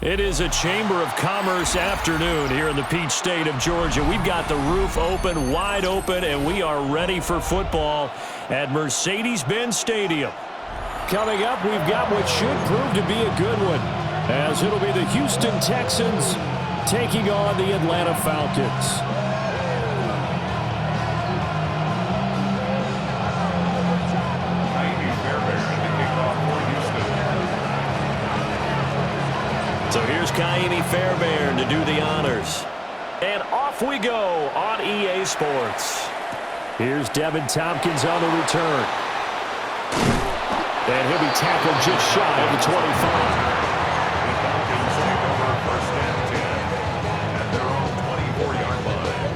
It is a Chamber of Commerce afternoon here in the Peach State of Georgia. We've got the roof open, wide open, and we are ready for football at Mercedes-Benz Stadium. Coming up, we've got what should prove to be a good one, as it'll be the Houston Texans taking on the Atlanta Falcons. So here's Kaimi Fairbairn to do the honors. And off we go on EA Sports. Here's Devin Tompkins on the return. And he'll be tackled just shy of the 25. The Falcons take over first and 10 at their own 24-yard line.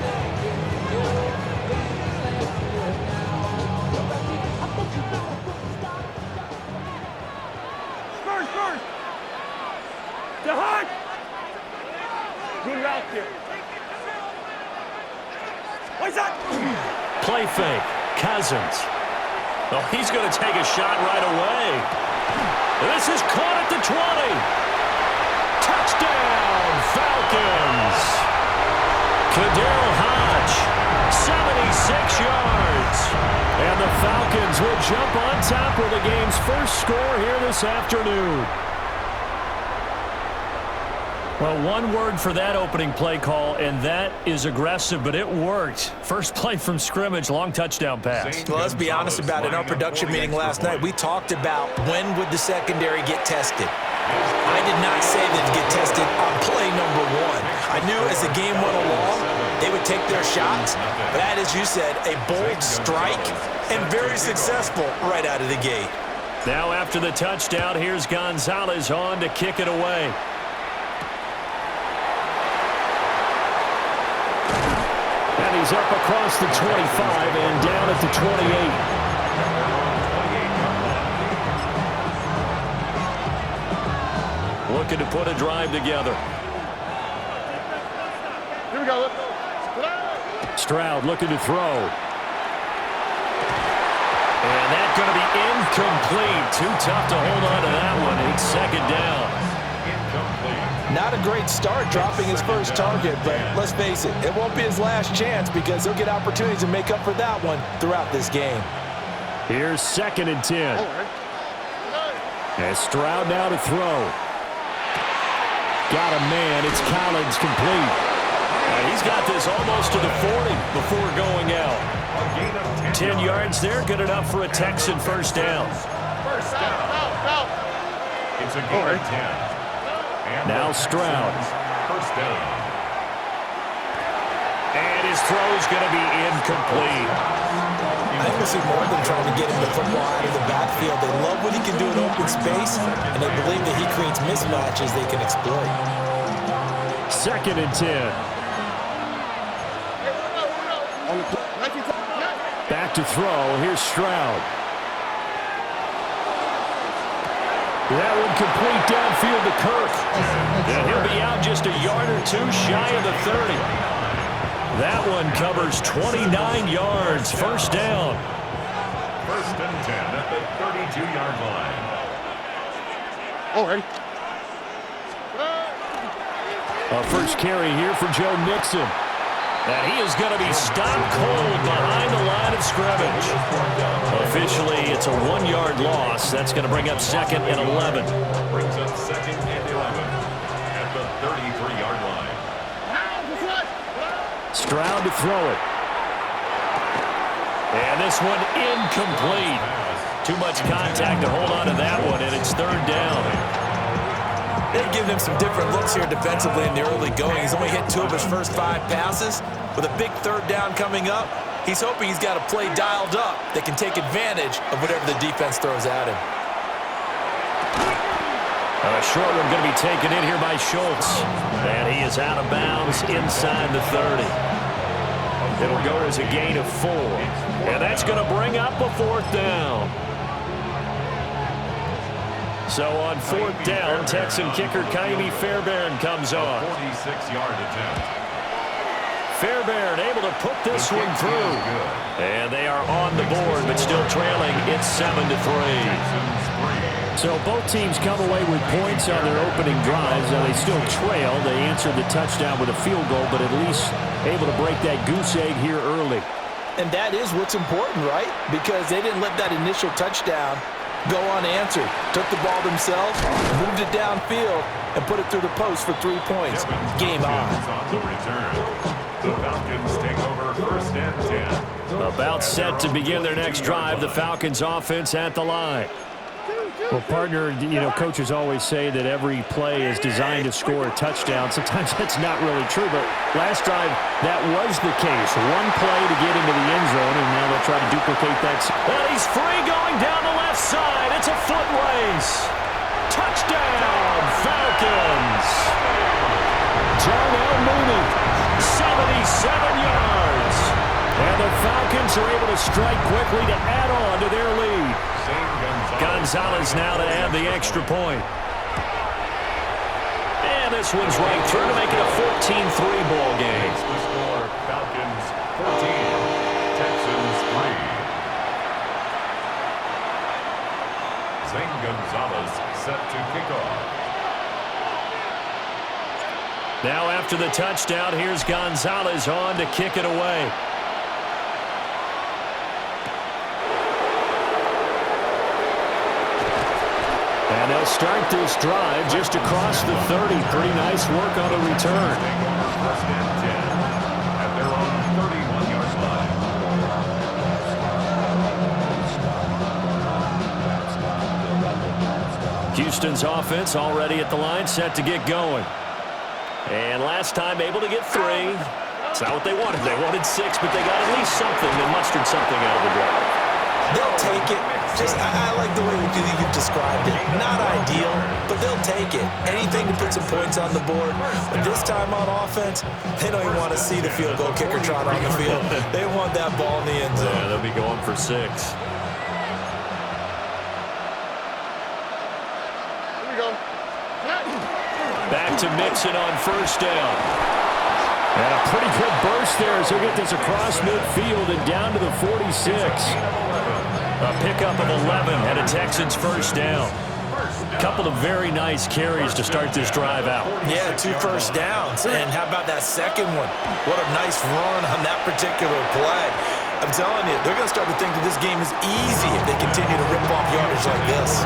First. The hut. Good route there. What's that? Play fake. Cousins. Oh, he's going to take a shot right away. This is caught at the 20. Touchdown, Falcons. Kadarius Hodge, 76 yards. And the Falcons will jump on top with the game's first score here this afternoon. Well, one word for that opening play call, and that is aggressive, but it worked. First play from scrimmage, long touchdown pass. Well, let's be honest about it. In our production meeting last night, we talked about when would the secondary get tested. I did not say they'd get tested on play number one. I knew as the game went along, they would take their shots. But that, as you said, a bold strike and very successful right out of the gate. Now after the touchdown, here's Gonzalez on to kick it away. And he's up across the 25 and down at the 28. Looking to put a drive together. Here we go. Stroud looking to throw. And that's going to be incomplete. Too tough to hold on to that one. It's second down. Not a great start dropping his first target, but let's face it, it won't be his last chance because he'll get opportunities to make up for that one throughout this game. Here's 2nd and 10. And Stroud now to throw. Got a man. It's Collins complete. He's got this almost to the 40 before going out. 10 yards there, good enough for a Texan first down. First down. It's a gain of 10. Now Stroud. First down. And his throw's going to be incomplete. I think we'll see more of them trying to get him the football out of the backfield. They love what he can do in open space, and they believe that he creates mismatches they can exploit. 2nd and 10. Back to throw. Here's Stroud. That one complete downfield to Kirk. And he'll be out just a yard or two shy of the 30. That one covers 29 yards. First down. First and 10 at the 32-yard line. Already. A first carry here for Joe Mixon. And he is going to be stopped cold behind the line of scrimmage. Officially, it's a 1-yard loss. That's going to bring up 2nd and 11. Brings up 2nd and 11 at the 33-yard line. Stroud to throw it. And this one incomplete. Too much contact to hold on to that one, and it's 3rd down. They've given him some different looks here defensively in the early going. He's only hit 2 of his first 5 passes. With a big 3rd down coming up, he's hoping he's got a play dialed up that can take advantage of whatever the defense throws at him. A short one going to be taken in here by Schultz. And he is out of bounds inside the 30. It'll go as a gain of 4. And that's going to bring up a 4th down. So on 4th down, Texan kicker Kaimi Fairbairn comes on. 46-yard attempt. Fairbairn able to put this one through. And they are on the board, but still trailing. It's 7-3. So both teams come away with points on their opening drives. Now they still trail. They answered the touchdown with a field goal, but at least able to break that goose egg here early. And that is what's important, right? Because they didn't let that initial touchdown go unanswered. Took the ball themselves, moved it downfield, and put it through the post for 3 points. Game on. The return. The Falcons take over first and 10. About set to begin their next drive. The Falcons offense at the line. Well, partner, coaches always say that every play is designed to score a touchdown. Sometimes that's not really true, but last drive, that was the case. One play to get into the end zone, and now they'll try to duplicate that. And he's free going down the left side. It's a foot race. Touchdown, Falcons. Darnell Mooney, 77 yards. And the Falcons are able to strike quickly to add on to their lead. Gonzalez now to add the extra point. And this one's right through to make it a 14-3 ball game. The score, Falcons 14, Texans 3. Zane Gonzalez set to kick off. Now after the touchdown, here's Gonzalez on to kick it away. And they'll start this drive just across the 30. Pretty nice work on the return. First and 10 at their own 31-yard line. Houston's offense already at the line, set to get going. And last time able to get 3. It's not what they wanted. They wanted 6, but they got at least something. They mustered something out of the drive. They'll take it. I like the way you've described it. Not ideal, but they'll take it. Anything to put some points on the board. But this time on offense, they don't even want to see the field goal kicker trot on the field. They want that ball in the end zone. Yeah, they'll be going for 6. Here we go. Back to Mixon on first down. And a pretty good burst there as he'll get this across midfield and down to the 46. A pickup of 11 and a Texans first down. A couple of very nice carries to start this drive out. Yeah, 2 first downs. And how about that second one? What a nice run on that particular play. I'm telling you, they're going to start to think that this game is easy if they continue to rip off yardage like this.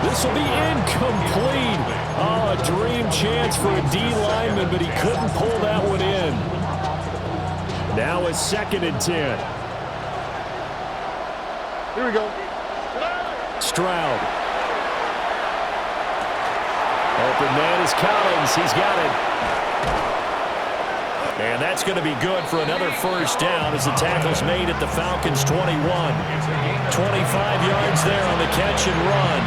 This will be incomplete. Oh, a dream chance for a D lineman, but he couldn't pull that one in. Now a 2nd and 10. Here we go. Stroud. Open man is Collins. He's got it. And that's going to be good for another first down as the tackle's made at the Falcons' 21. 25 yards there on the catch and run.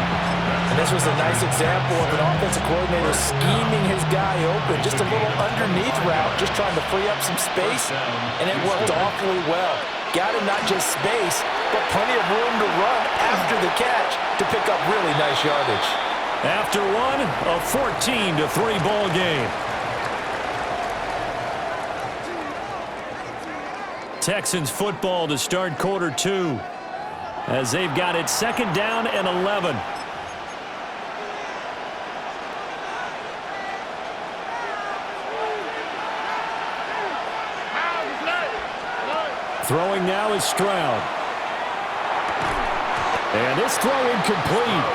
And this was a nice example of an offensive coordinator scheming his guy open. Just a little underneath route, just trying to free up some space, and it worked awfully well. Got him not just space, but plenty of room to run after the catch to pick up really nice yardage. After one, a 14-3 ball game. Texans football to start quarter 2 as they've got it 2nd down and 11. Throwing now is Stroud. And this throw incomplete.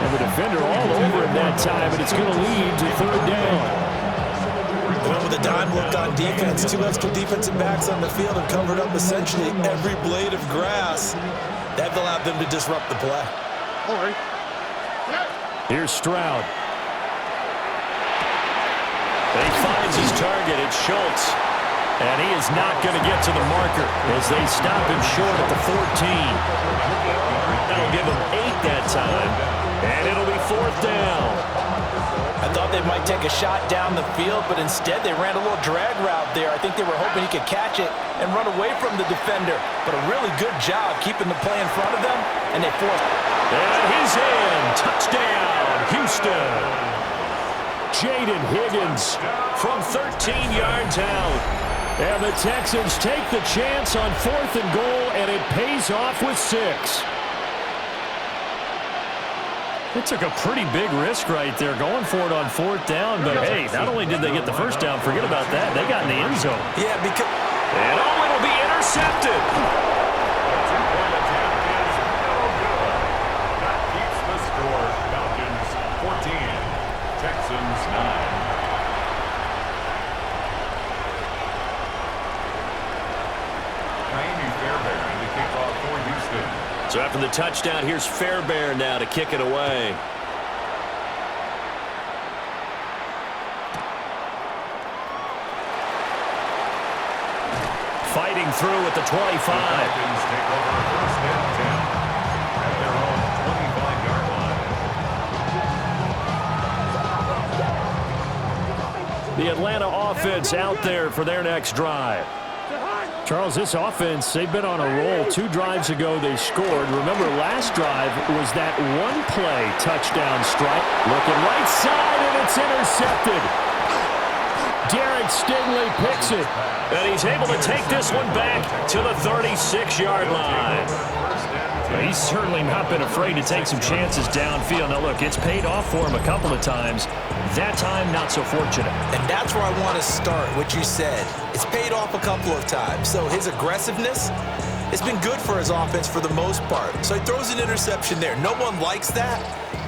And the defender all over him that time, and it's going to lead to 3rd down. They went with a dime look on defense. 2 extra defensive backs on the field and covered up essentially every blade of grass. That allowed them to disrupt the play. All right. Here's Stroud. And he finds his target. It's Schultz. And he is not going to get to the marker as they stop him short at the 14. That'll give him 8 that time. And it'll be 4th down. I thought they might take a shot down the field, but instead they ran a little drag route there. I think they were hoping he could catch it and run away from the defender. But a really good job keeping the play in front of them, and they forced. And he's in. Touchdown, Houston. Jaden Higgins from 13 yards out. And the Texans take the chance on 4th and goal, and it pays off with 6. They took a pretty big risk right there, going for it on 4th down. But, hey, not only did they get the first down, forget about that, they got in the end zone. Yeah, because... And, oh, it'll be intercepted. Two-point attempt is no good. That keeps the score. Falcons 14, Texans 9. Fairbairn to kick off for Houston. So after the touchdown, here's Fairbairn now to kick it away. Fighting through at the 25. The Falcons take over first and 10 at their own 25-yard line. The Atlanta offense out there for their next drive. Charles, this offense, they've been on a roll. 2 drives ago, they scored. Remember, last drive was that one-play touchdown strike. Looking right side, and it's intercepted. Derek Stingley picks it. And he's able to take this one back to the 36-yard line. He's certainly not been afraid to take some chances downfield. Now, look, it's paid off for him a couple of times. That time, not so fortunate. And that's where I want to start, what you said. It's paid off a couple of times. So his aggressiveness has been good for his offense for the most part. So he throws an interception there. No one likes that,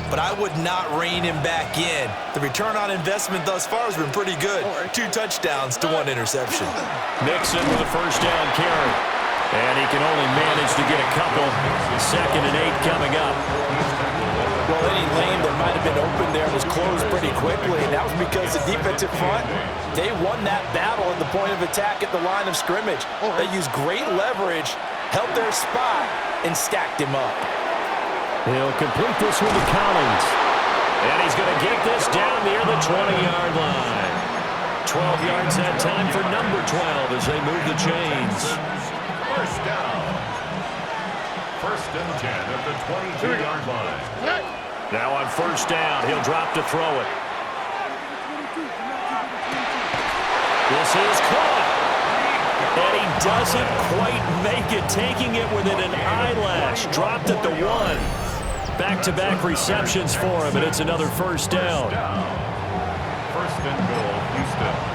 but I would not rein him back in. The return on investment thus far has been pretty good. 2 touchdowns to 1 interception. Mixon with a first down carry. And he can only manage to get a couple. 2nd and 8 coming up. Well, any lane that might have been open there was closed pretty quickly, and that was because the defensive front, they won that battle at the point of attack at the line of scrimmage. They used great leverage, held their spot, and stacked him up. He'll complete this one to Collins. And he's going to get this down near the 20-yard line. 12 yards that time for number 12 as they move the chains. First down. First and 10 at the 22-yard line. Now on first down, he'll drop to throw it. This is caught. And he doesn't quite make it, taking it within an eyelash. Dropped at the 1. Back-to-back receptions for him, and it's another first down. First and goal, Houston.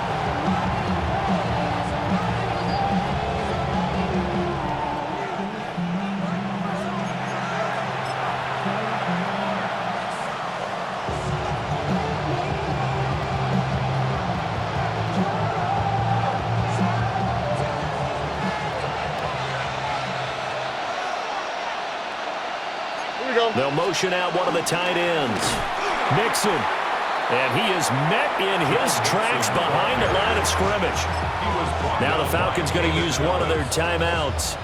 They'll motion out one of the tight ends. Mixon. And he is met in his tracks behind the line of scrimmage. Now the Falcons going to use one of their timeouts.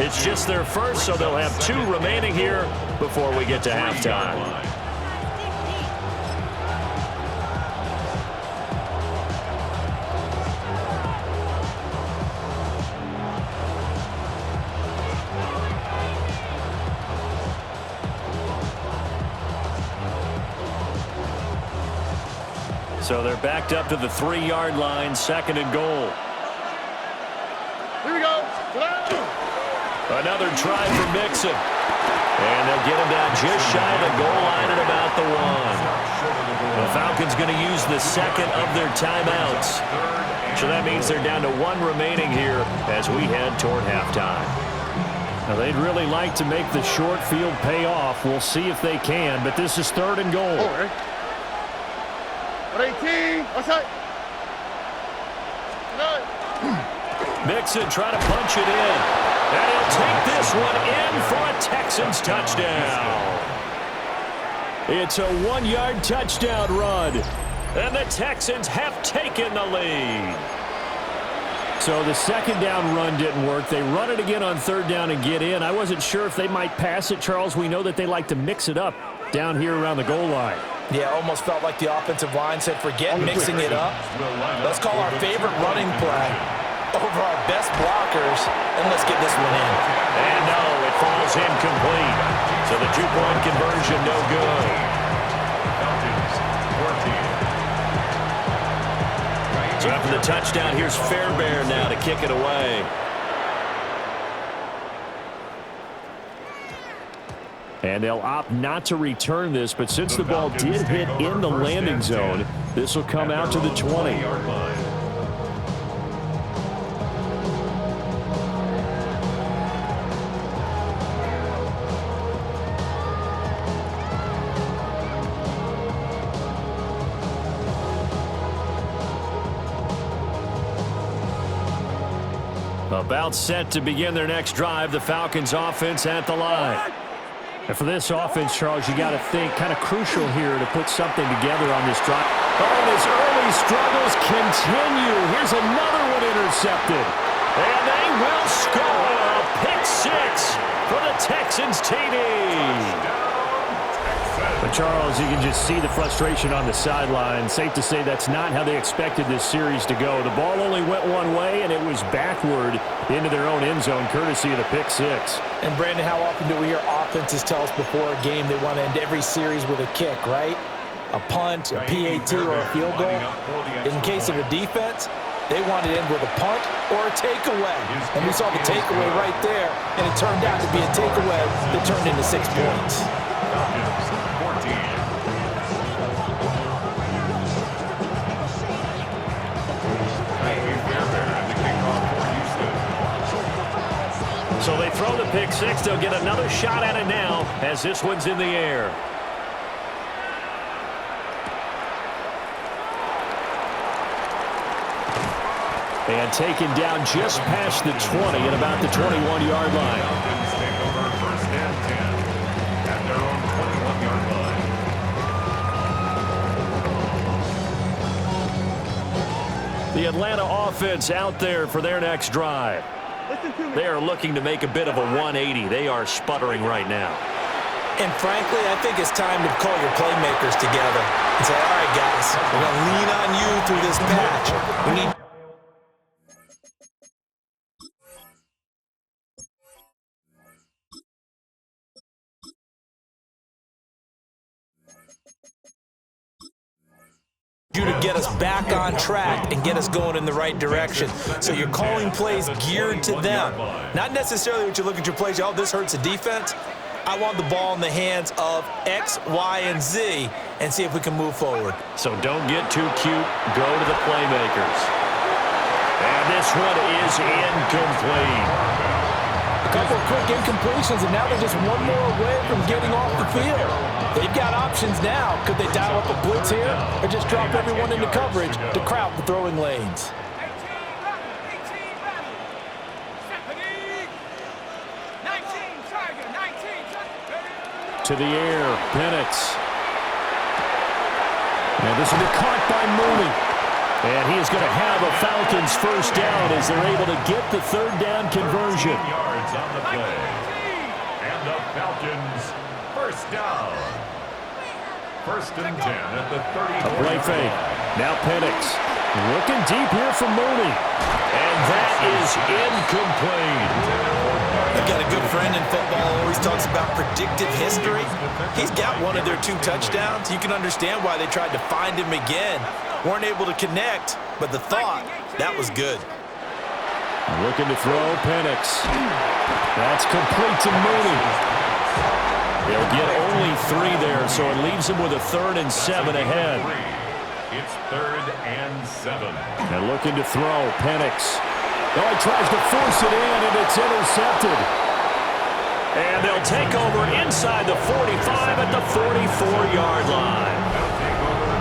It's just their first, so they'll have 2 remaining here before we get to halftime. So they're backed up to the 3-yard line, 2nd and goal. Here we go. Another try for Mixon. And they'll get him down just shy of the goal line at about the 1. The Falcons going to use the 2nd of their timeouts. So that means they're down to 1 remaining here as we head toward halftime. Now they'd really like to make the short field pay off. We'll see if they can, but this is 3rd and goal. 18. Outside. Mixon trying to punch it in. And he'll take this one in for a Texans touchdown. It's a 1-yard touchdown run. And the Texans have taken the lead. So the 2nd down run didn't work. They run it again on 3rd down and get in. I wasn't sure if they might pass it, Charles. We know that they like to mix it up down here around the goal line. Yeah, almost felt like the offensive line said, forget mixing it up. Let's call our favorite running play over our best blockers, and let's get this one in. And no, it falls incomplete. So the 2-point conversion, no good. So after the touchdown, here's Fairbairn now to kick it away. And they'll opt not to return this, but since the ball did hit in the landing zone, this will come out to the 20. About set to begin their next drive, the Falcons offense at the line. And for this offense, Charles, you got to think kind of crucial here to put something together on this drive. Oh, and his early struggles continue. Here's another one intercepted. And they will score a pick six for the Texans TD. But Charles, you can just see the frustration on the sideline. Safe to say that's not how they expected this series to go. The ball only went one way, and it was backward into their own end zone, courtesy of the pick six. And, Brandon, how often do we hear offenses tell us before a game they want to end every series with a kick, right? A punt, a PAT, or a field goal. In case of a defense, they want to end with a punt or a takeaway. And we saw the takeaway right there, and it turned out to be a takeaway that turned into 6 points. So they throw the pick six. They'll get another shot at it now as this one's in the air. And taken down just past the 20 at about the 21-yard line. Take over first and 10 at their own 21-yard line. The Atlanta offense out there for their next drive. They are looking to make a bit of a 180. They are sputtering right now. And frankly, I think it's time to call your playmakers together and say, all right, guys, we're going to lean on you through this patch. We need you to get us back on track and get us going in the right direction. So you're calling plays geared to them. Not necessarily what you look at your plays, oh, this hurts the defense. I want the ball in the hands of X, Y, and Z and see if we can move forward. So don't get too cute. Go to the playmakers. And this one is incomplete. A couple of quick incompletions, and now they're just one more away from getting off the field. They've got options now. Could they dial up a blitz here or just drop everyone into coverage to crowd the throwing lanes? To the air, Penix. And this will be caught by Mooney. And he is going to have a Falcons first down as they're able to get the third down conversion. Yards on the play. And the Falcons first down. First and 10 at the 30. A play fake. Now Penix. Looking deep here for Mooney. And that is incomplete. I've got a good friend in football who always talks about predictive history. He's got one of their 2 touchdowns. You can understand why they tried to find him again. Weren't able to connect, but the thought, that was good. Looking to throw, Penix. That's complete to Mooney. They'll get only 3 there, so it leaves them with a 3rd and 7 ahead. It's 3rd and 7. And looking to throw, Penix. Oh, he tries to force it in, and it's intercepted. And they'll take over inside the 45 at the 44-yard line.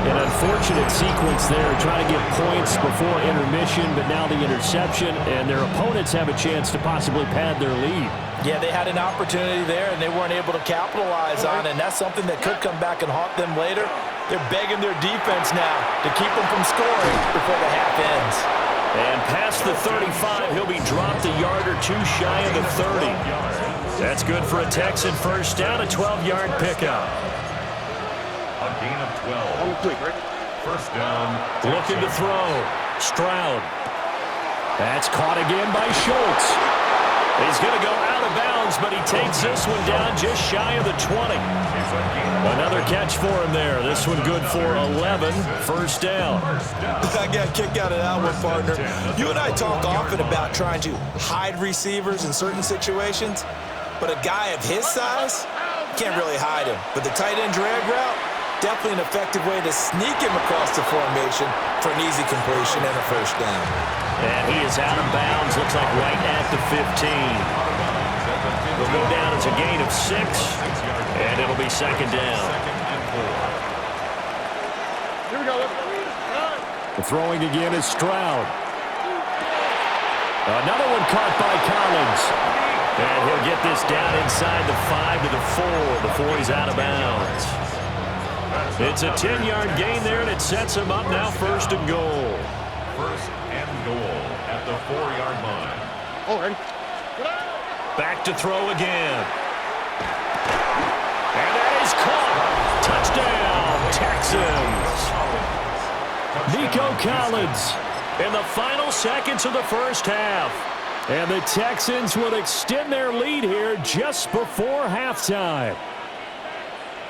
An unfortunate sequence there, trying to get points before intermission, but now the interception, and their opponents have a chance to possibly pad their lead. Yeah, they had an opportunity there, and they weren't able to capitalize on it, and that's something that could come back and haunt them later. They're begging their defense now to keep them from scoring before the half ends. And past the 35, he'll be dropped a yard or 2 shy of the 30. That's good for a Texan first down, a 12-yard pickup. A gain of 12. First down. Looking to throw. Stroud. That's caught again by Schultz. He's going to go out of bounds, but he takes this one down just shy of the 20. Another catch for him there. This one good for 11. First down. I got a kick out of that one, partner. You and I talk often about trying to hide receivers in certain situations, but a guy of his size, Can't really hide him. But the tight end drag route, definitely an effective way to sneak him across the formation for an easy completion and a first down. And he is out of bounds. Looks like right at the 15. Will go down as a gain of 6. And it'll be second down. Here we go. Throwing again is Stroud. Another one caught by Collins. And he'll get this down inside the 5 to the 4 before he's out of bounds. It's a 10-yard gain there, and it sets him up now first and goal. First and goal at the 4-yard line. All right. Back to throw again. And that is caught. Touchdown, Texans. Nico Collins in the final seconds of the first half. And the Texans will extend their lead here just before halftime.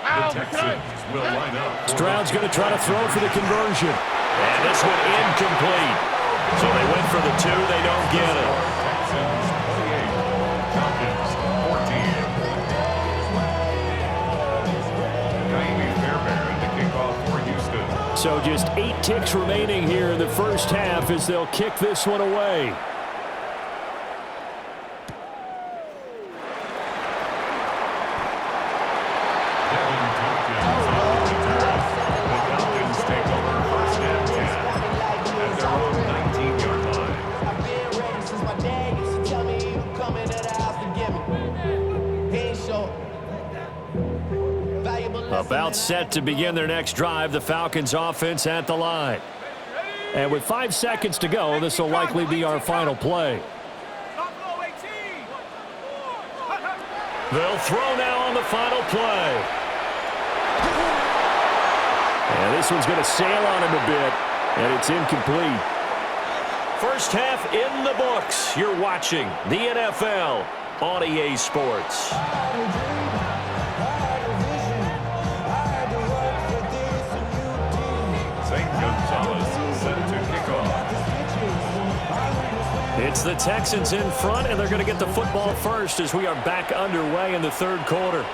The Texans will line up. Stroud's going to try to throw for the conversion. And this one incomplete. So they went for the 2. They don't get it. Texans 28, Falcons 14. Jaime Fairbairn to kick off for Houston. So just 8 ticks remaining here in the first half as they'll kick this one away. About set to begin their next drive, the Falcons offense at the line. And with 5 seconds to go, this will likely be our final play. They'll throw now on the final play. And this one's going to sail on him a bit, and it's incomplete. First half in the books. You're watching the NFL on EA Sports. It's the Texans in front, and they're going to get the football first as we are back underway in the third quarter.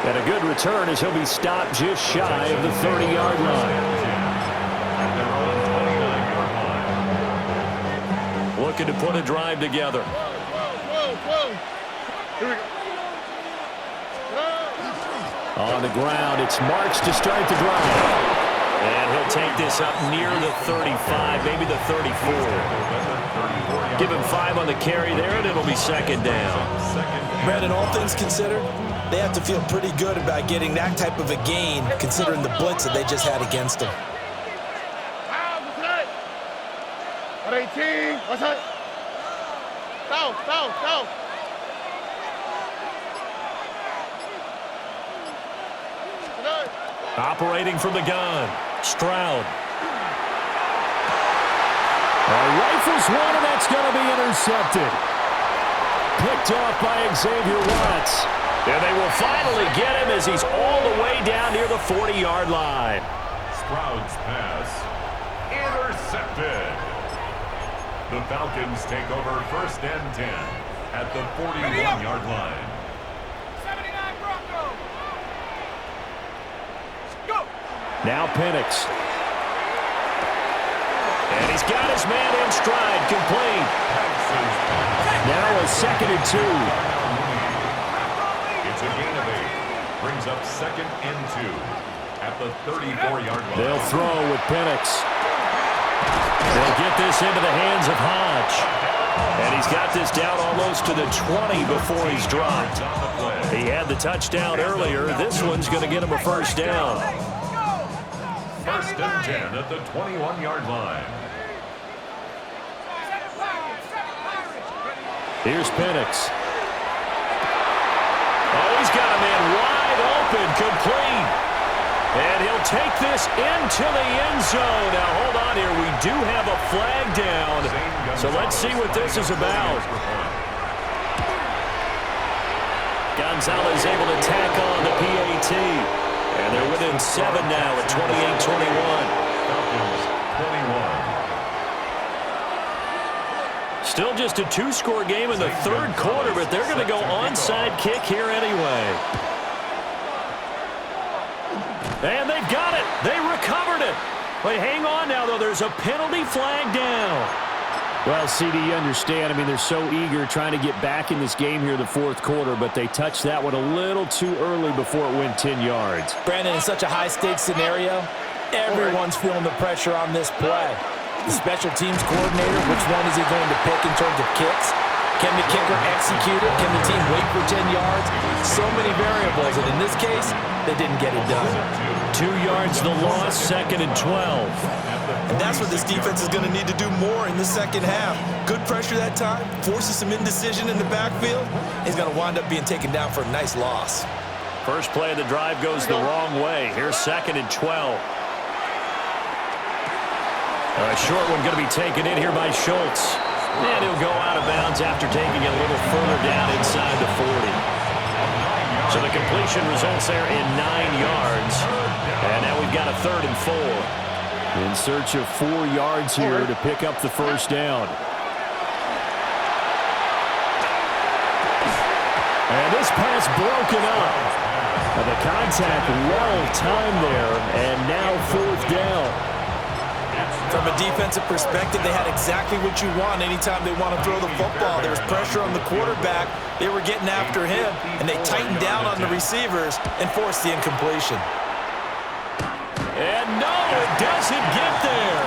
And a good return as he'll be stopped just shy of the 30-yard line. Looking to put a drive together. Here we go. On the ground, it's Marks to start the drive. And he'll take this up near the 35, maybe the 34. Give him 5 on the carry there, and it'll be second down. Brandon, all things considered, they have to feel pretty good about getting that type of a gain, considering the blitz that they just had against them. At 18, what's that? Down. Operating from the gun, Stroud. Rifles one, and that's going to be intercepted. Picked off by Xavier Watts. And they will finally get him as he's all the way down near the 40-yard line. Stroud's pass intercepted. The Falcons take over first and 10 at the 41-yard line. Now Penix. And he's got his man in stride, complete. Now a 2nd and 2. It's a gain of 8. Brings up 2nd and 2 at the 34-yard line. They'll throw with Penix. They'll get this into the hands of Hodge. And he's got this down almost to the 20 before he's dropped. He had the touchdown earlier. This one's going to get him a first down. First and 10 at the 21-yard line. Here's Penix. Oh, he's got a man wide open, complete. And he'll take this into the end zone. Now, hold on here. We do have a flag down. So let's see what this is about. Gonzalez able to tack on the PAT. And they're within 7 now at 28-21. Falcons 21. Still just a two-score game in the third quarter, but they're going to go onside kick here anyway. And they've got it. They recovered it. But hang on now, though. There's a penalty flag down. Well, CD, you understand. I mean, they're so eager trying to get back in this game here in the fourth quarter, but they touched that one a little too early before it went 10 yards. Brandon, in such a high-stakes scenario, everyone's feeling the pressure on this play. The special teams coordinator, which one is he going to pick in terms of kicks? Can the kicker execute it? Can the team wait for 10 yards? So many variables, and in this case, they didn't get it done. 2 yards the loss, 2nd and 12. And that's what this defense is going to need to do more in the second half. Good pressure that time, forces some indecision in the backfield. He's going to wind up being taken down for a nice loss. First play of the drive goes the wrong way. Here's 2nd and 12. A short one going to be taken in here by Schultz. And he'll go out of bounds after taking it a little further down inside the 40. So the completion results there in 9 yards. And now we've got a 3rd and 4. In search of 4 yards here to pick up the first down. And this pass broken up. And the contact well timed there, and now 4th down. From a defensive perspective, they had exactly what you want anytime they want to throw the football. There was pressure on the quarterback. They were getting after him, and they tightened down on the receivers and forced the incompletion. And no, it doesn't get there.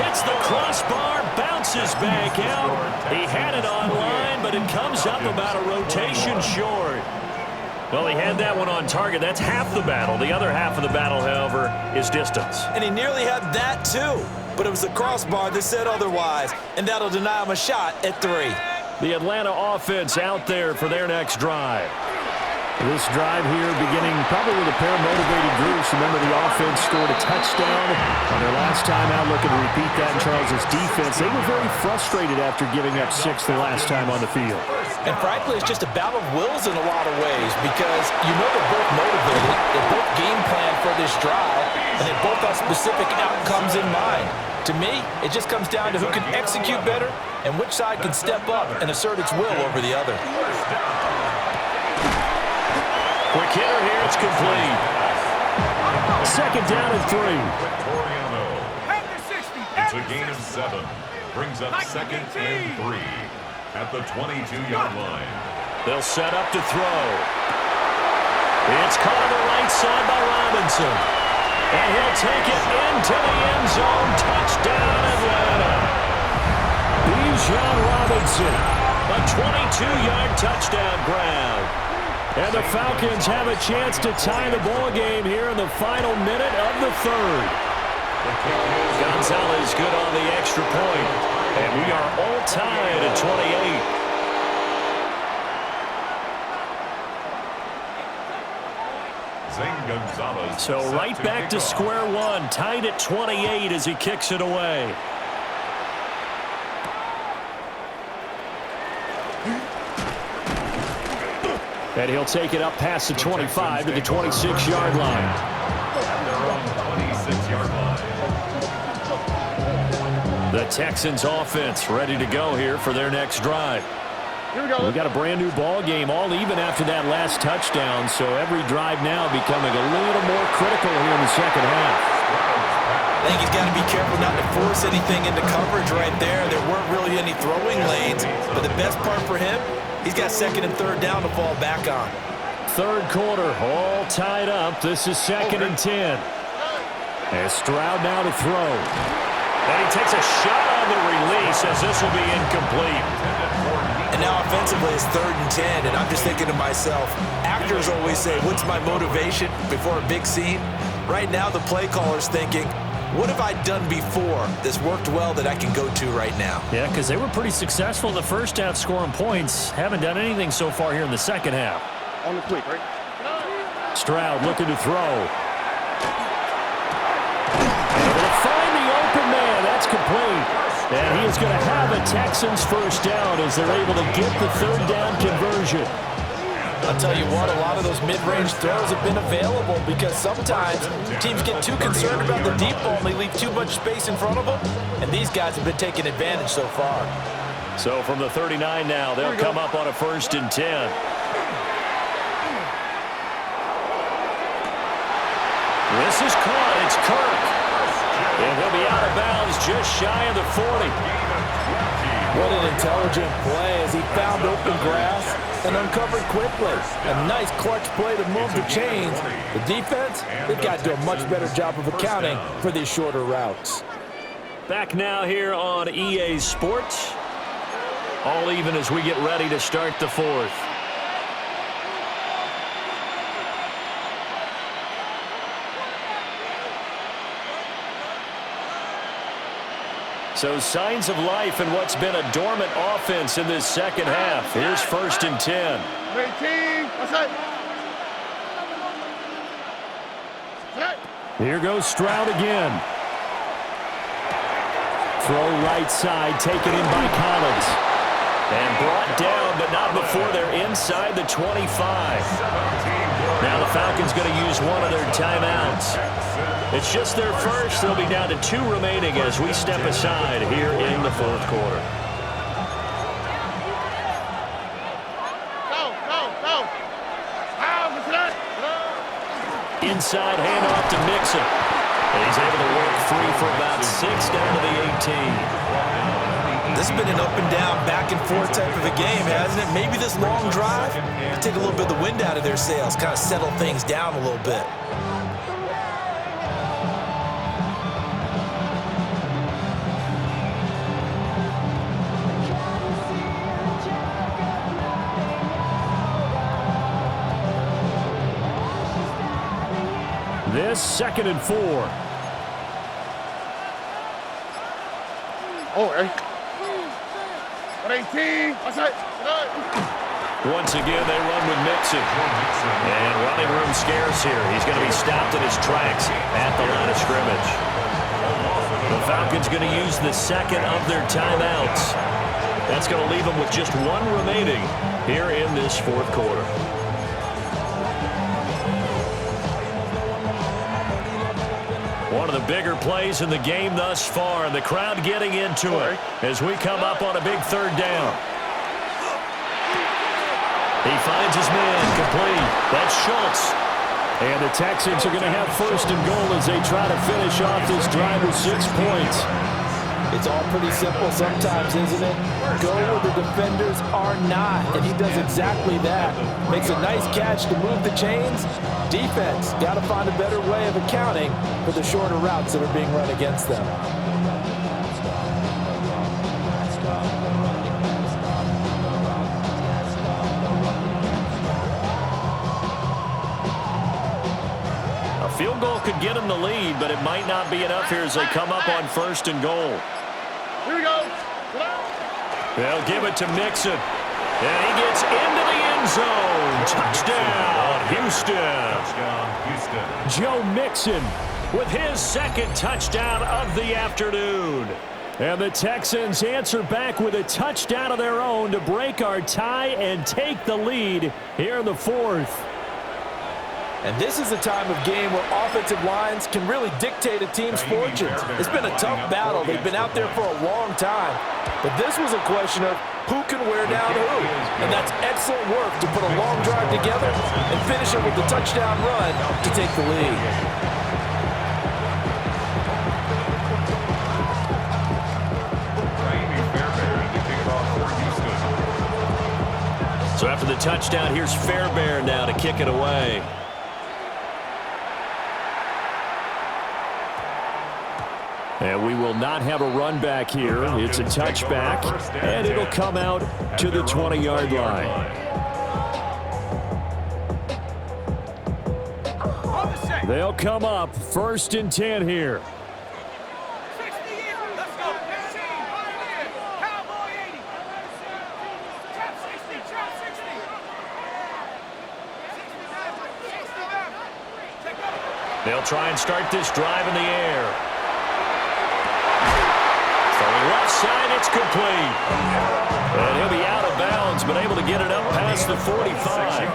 Hits the crossbar, bounces back out. He had it on line, but it comes up about a rotation short. Well, he had that one on target. That's half the battle. The other half of the battle, however, is distance. And he nearly had that, too. But it was the crossbar that said otherwise, and that'll deny him a shot at 3. The Atlanta offense out there for their next drive. This drive here beginning probably with a pair of motivated groups. Remember, the offense scored a touchdown on their last time out, looking to repeat that in Charles' defense. They were very frustrated after giving up 6 the last time on the field. And frankly, it's just a battle of wills in a lot of ways because you know they're both motivated, they both game plan for this drive, and they both have specific outcomes in mind. To me, it just comes down to who can execute better and which side can step up and assert its will over the other. Quick hitter here, it's complete. 2nd down and 3. It's a gain of 7. Brings up 2nd and 3 at the 22-yard line. They'll set up to throw. It's caught on the right side by Robinson. And he'll take it into the end zone. Touchdown, Atlanta. Bijan Robinson, a 22-yard touchdown grab. And the Falcons have a chance to tie the ball game here in the final minute of the 3rd. Gonzalez good on the extra point. And we are all tied at 28. So right back to square one, tied at 28 as he kicks it away. And he'll take it up past the 25 to the 26-yard line. At their own 26-yard line. The Texans offense ready to go here for their next drive. Here we go. We've got a brand new ball game, all even after that last touchdown, so every drive now becoming a little more critical here in the second half. I think he's got to be careful not to force anything into coverage right there. There weren't really any throwing lanes, but the best part for him, he's got 2nd and 3rd down to fall back on. 3rd quarter, all tied up. This is 2nd and 10. And Stroud now to throw. And he takes a shot on the release as this will be incomplete. And now offensively it's 3rd and 10, and I'm just thinking to myself, actors always say, what's my motivation before a big scene? Right now the play caller's thinking, what have I done before that's worked well that I can go to right now? Yeah, because they were pretty successful in the first half scoring points. Haven't done anything so far here in the second half. On the quick, right? Stroud looking to throw. Able to find the open man. That's complete. And he is going to have a Texans first down as they're able to get the 3rd down conversion. I'll tell you what, a lot of those mid-range throws have been available because sometimes teams get too concerned about the deep ball and they leave too much space in front of them, and these guys have been taking advantage so far. So from the 39 now, they'll come up on a 1st and 10. This is caught. It's Kirk. And he'll be out of bounds just shy of the 40. What an intelligent play as he found open grass and uncovered quickly. A nice clutch play to move the chains. The defense, they've got to do a much better job of accounting for these shorter routes. Back now here on EA Sports. All even as we get ready to start the 4th. So signs of life in what's been a dormant offense in this second half. Here's 1st and 10. 18. What's that? Here goes Stroud again. Throw right side, taken in by Collins. And brought down, but not before they're inside the 25. Now the Falcons going to use one of their timeouts. It's just their first. They'll be down to 2 remaining as we step aside here in the 4th quarter. Go. Inside handoff to Mixon. And he's able to work free for about 6 down to the 18. This has been an up and down, back and forth type of a game, hasn't it? Maybe this long drive will take a little bit of the wind out of their sails, kind of settle things down a little bit. This 2nd and 4. Oh, hey. 18. What's that? Once again, they run with Mixon. And running room scarce here. He's going to be stopped in his tracks at the line of scrimmage. The Falcons going to use the 2nd of their timeouts. That's going to leave them with just 1 remaining here in this 4th quarter. One of the bigger plays in the game thus far, and the crowd getting into it as we come up on a big 3rd down. He finds his man complete. That's Schultz. And the Texans are going to have 1st and goal as they try to finish off this drive with 6 points. It's all pretty simple sometimes, isn't it? Go where the defenders are not, and he does exactly that. Makes a nice catch to move the chains. Defense, got to find a better way of accounting for the shorter routes that are being run against them. A field goal could get them the lead, but it might not be enough here as they come up on 1st and goal. Here we go. They'll give it to Mixon. And he gets into the end zone. Touchdown, Houston. Joe Mixon With his 2nd touchdown of the afternoon. And the Texans answer back with a touchdown of their own to break our tie and take the lead here in the 4th. And this is a time of game where offensive lines can really dictate a team's fortunes. It's been a tough battle. They've been out there for a long time. But this was a question of who can wear down who. And that's excellent work to put a long drive together and finish it with the touchdown run to take the lead. So after the touchdown, here's Fairbairn now to kick it away. And we will not have a run back here. It's a touchback, and it'll come out to the 20-yard line. They'll come up 1st and 10 here. They'll try and start this drive in the air. Throwing left side, it's complete. And he'll be out of bounds, but able to get it up past the 45.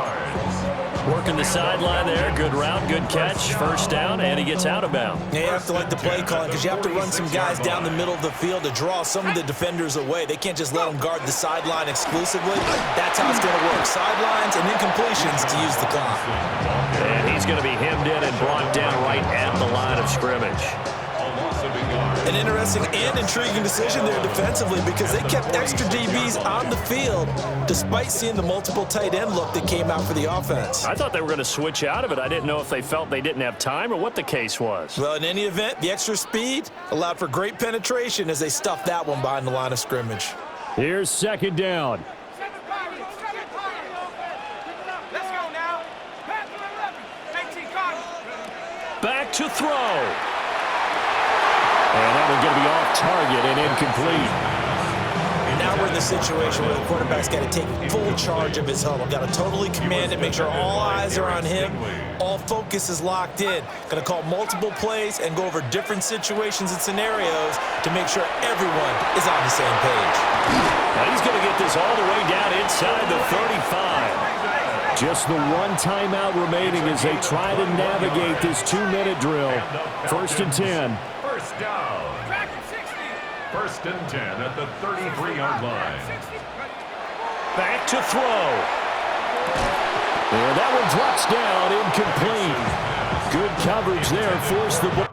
Working the sideline there. Good route, good catch. First down, and he gets out of bounds. Yeah, you have to like the play calling because you have to run some guys down the middle of the field to draw some of the defenders away. They can't just let them guard the sideline exclusively. That's how it's going to work. Sidelines and incompletions to use the clock. And he's going to be hemmed in and brought down right at the line of scrimmage. An interesting and intriguing decision there defensively because they kept extra DBs on the field despite seeing the multiple tight end look that came out for the offense. I thought they were going to switch out of it. I didn't know if they felt they didn't have time or what the case was. Well, in any event, the extra speed allowed for great penetration as they stuffed that one behind the line of scrimmage. Here's second down. Let's go now. Back to throw. And that one's going to be off target and incomplete. Now we're in the situation where the quarterback's got to take full charge of his huddle. Got to totally command it, make sure all eyes are on him. All focus is locked in. Going to call multiple plays and go over different situations and scenarios to make sure everyone is on the same page. Now he's going to get this all the way down inside the 35. Just the one timeout remaining as they try to navigate this 2-minute drill. First and 10. First down. First and 10 at the 33-yard line. Back to throw. And that one drops down, incomplete. Good coverage there, forced the ball.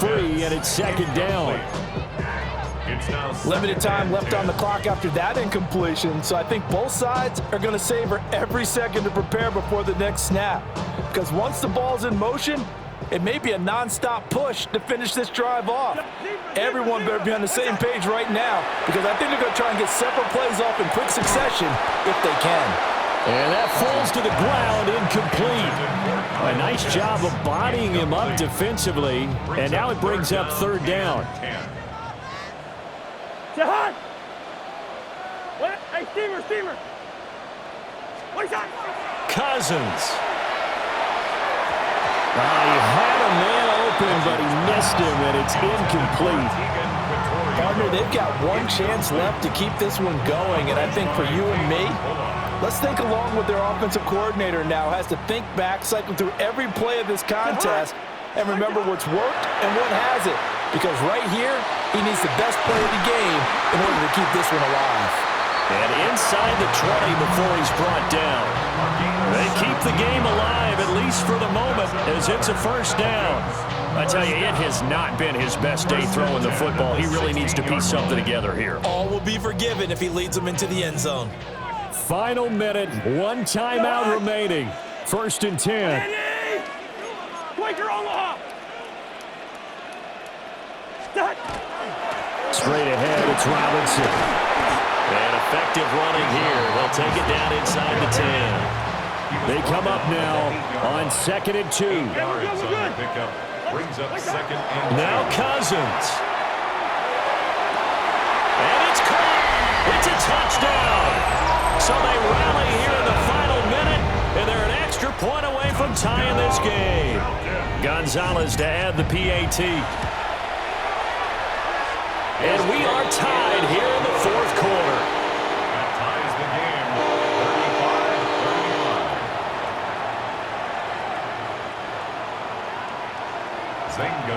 Free, and it's second down. Limited time left on the clock after that incompletion, so I think both sides are going to savor every second to prepare before the next snap. Because once the ball's in motion, it may be a non-stop push to finish this drive off. Everyone better be on the same page right now because I think they're going to try and get several plays off in quick succession if they can. And that falls to the ground, incomplete. A nice job of bodying him up defensively, and now it brings up third down. Jahan! Hey, steamer! What's that? Cousins. He had a man open, but he missed him, and it's incomplete. Partner, they've got one chance left to keep this one going, and I think for you and me, let's think along with their offensive coordinator now. Has to think back, cycle through every play of this contest, and remember what's worked and what hasn't. Because right here, he needs the best play of the game in order to keep this one alive. And inside the 20 before he's brought down. They keep the game alive, at least for the moment, as it's a first down. I tell you, it has not been his best day throwing the football. He really needs to piece something together here. All will be forgiven if he leads them into the end zone. Final minute, one timeout remaining. First and 10. Quaker Omaha! Straight ahead, it's Robinson. And effective running here. They'll take it down inside the 10. They come up now on second and 2. Pickup brings up second and Now Cousins. And it's caught. It's a touchdown. So they rally here in the final minute, and they're an extra point away from tying this game. Gonzalez to add the PAT. And we are tied here in the fourth quarter. that ties the game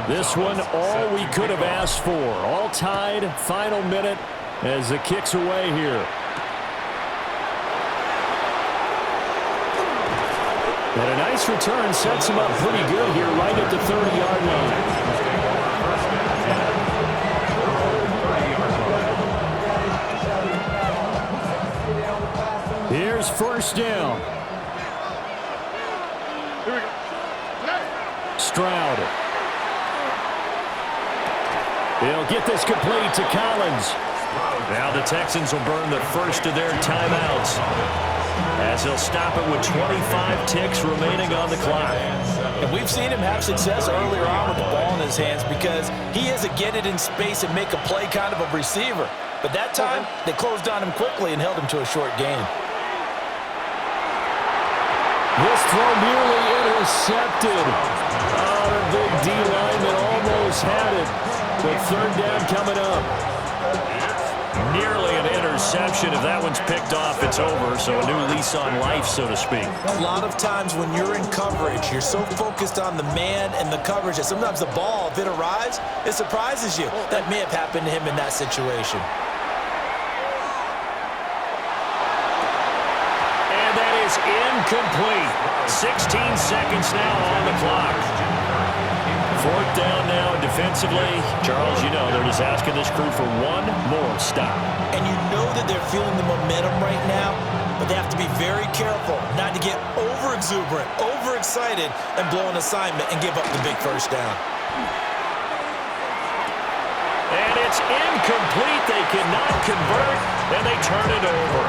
35-35. This one, all we could have asked for. All tied, final minute as the kick's away here. And a nice return sets him up pretty good here right at the 30-yard line. Here's first down. Here we go. Stroud. He'll get this complete to Collins. Now the Texans will burn the first of their timeouts as he'll stop it with 25 ticks remaining on the clock. And we've seen him have success earlier on with the ball in his hands because he is a get it in space and make a play kind of a receiver. But that time, they closed on him quickly and held him to a short gain. This throw nearly intercepted. Oh, the big D lineman almost had it. The third down coming up. Nearly an interception. If that one's picked off, it's over. So a new lease on life, so to speak. A lot of times when you're in coverage, you're so focused on the man and the coverage that sometimes the ball, if it arrives, it surprises you. That may have happened to him in that situation. And that is incomplete. 16 seconds now on the clock. Fourth down now defensively. Charles, you know, they're just asking this crew for one more stop. And you know that they're feeling the momentum right now, but they have to be very careful not to get over-exuberant, over-excited, and blow an assignment and give up the big first down. And it's incomplete. They cannot convert, and they turn it over.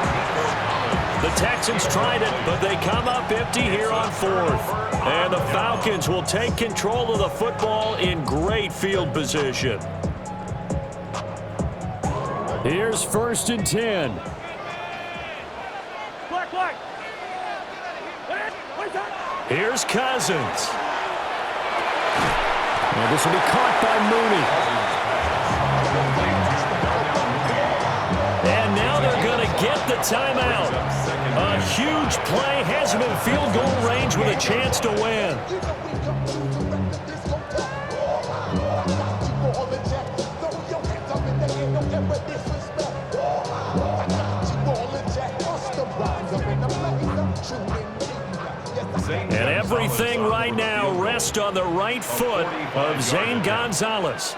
The Texans tried it, but they come up empty here on fourth. And the Falcons will take control of the football in great field position. Here's 1st and 10. Black. Here's Cousins. Now this will be caught by Mooney. And now they're going to get the timeout. A huge play has him in field goal range with a chance to win. And everything right now rests on the right foot of Zane Gonzalez.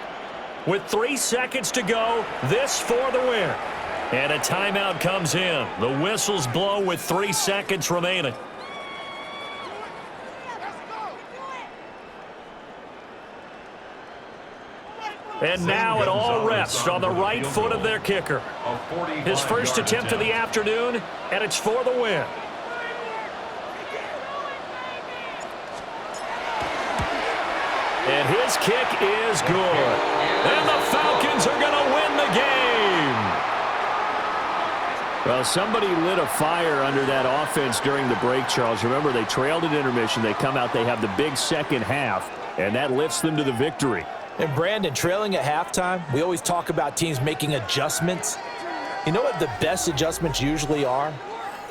With 3 seconds to go, this for the win. And a timeout comes in. The whistles blow with 3 seconds remaining. And now it all rests on the right foot of their kicker. His first attempt of the afternoon, and it's for the win. And his kick is good. And the Falcons are going to win the game. Well, somebody lit a fire under that offense during the break, Charles. Remember, they trailed at intermission. They come out, they have the big second half, and that lifts them to the victory. And Brandon, trailing at halftime, we always talk about teams making adjustments. You know what the best adjustments usually are?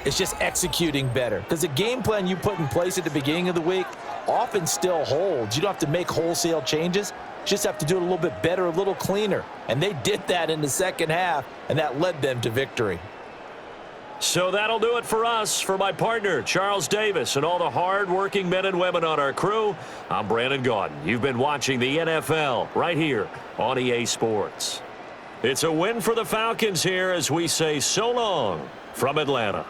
It's just executing better. Because the game plan you put in place at the beginning of the week often still holds. You don't have to make wholesale changes. You just have to do it a little bit better, a little cleaner. And they did that in the second half, and that led them to victory. So that'll do it for us. For my partner, Charles Davis, and all the hard-working men and women on our crew, I'm Brandon Gaudin. You've been watching the NFL right here on EA Sports. It's a win for the Falcons here as we say so long from Atlanta.